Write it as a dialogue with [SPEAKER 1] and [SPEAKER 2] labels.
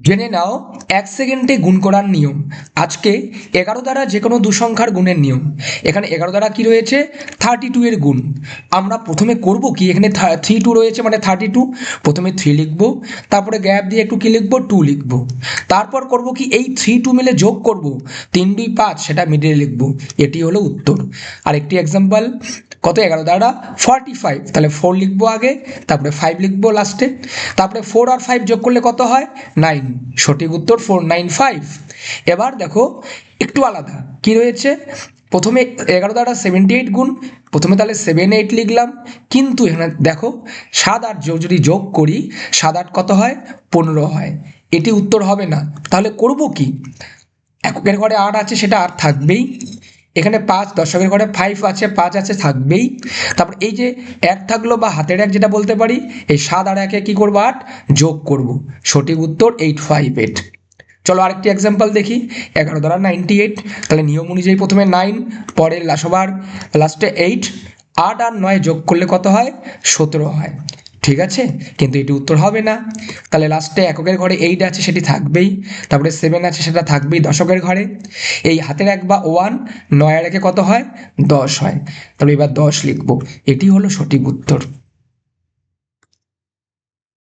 [SPEAKER 1] জেনে নাও 1 সেকেন্ডে গুণ করার নিয়ম। আজকে 11 দ্বারা যে কোনো দুসংখ্যার গুণের নিয়ম। এখানে 11 দ্বারা কি রয়েছে, 32 এর গুণ। আমরা প্রথমে করব কি, এখানে 32 রয়েছে মানে 32, প্রথমে 3 লিখব, তারপরে গ্যাপ দিয়ে একটু কি লিখব, 2 লিখব, তারপর করব কি এই 3 2 মিলে যোগ করব, 3 2 5, সেটা মিডিলে লিখব। এটি হলো উত্তর। আর একটি এক্সাম্পল, কত, 11 দ্বারা 45, তাহলে 4 লিখবো আগে, তারপরে 5 লিখবো লাস্টে, তারপরে 4 আর 5 যোগ করলে কত হয়, 9। সঠিক উত্তর 495। এবার দেখো একটু আলাদা কি রয়েছে, প্রথমে 11 দ্বারা 78 গুণ, প্রথমে তাহলে 78 লিখলাম, কিন্তু এখানে দেখো 7 আর যদি যোগ করি, 7 8 কত হয়, 15 হয়। এটি উত্তর হবে না, তাহলে করব কি, এককের ঘরে 8 আছে, সেটা 8 থাকবেই, এখানে 5, দশকের ঘরে 5 আছে, 5 আছে, থাকবেই, তারপর এই যে 1 থাকলো বা হাতের 1 যেটা বলতে পারি, এই 7 আর 1 কি করব, 8 যোগ করব। সঠিক উত্তর 858। চলো আরেকটি এক্সাম্পল দেখি, 11 দ্বারা 98, তাহলে নিয়ম অনুযায়ী প্রথমে 9, পরে সবার লাস্টে 8, 8 আর 9 যোগ করলে কত হয়, 17 হয়। ঠিক আছে, কিন্তু এটি উত্তর হবে না। তাহলে লাস্টে এককের ঘরে 8 আছে, সেটি থাকবেই, তারপরে 7 আছে, সেটা থাকবেই দশকের ঘরে, এই হাতের 1 বা 1, 9 আর 1 কত হয়, 10 হয়। তাহলে এবার 10 লিখবো, এটি হলো সঠিক উত্তর।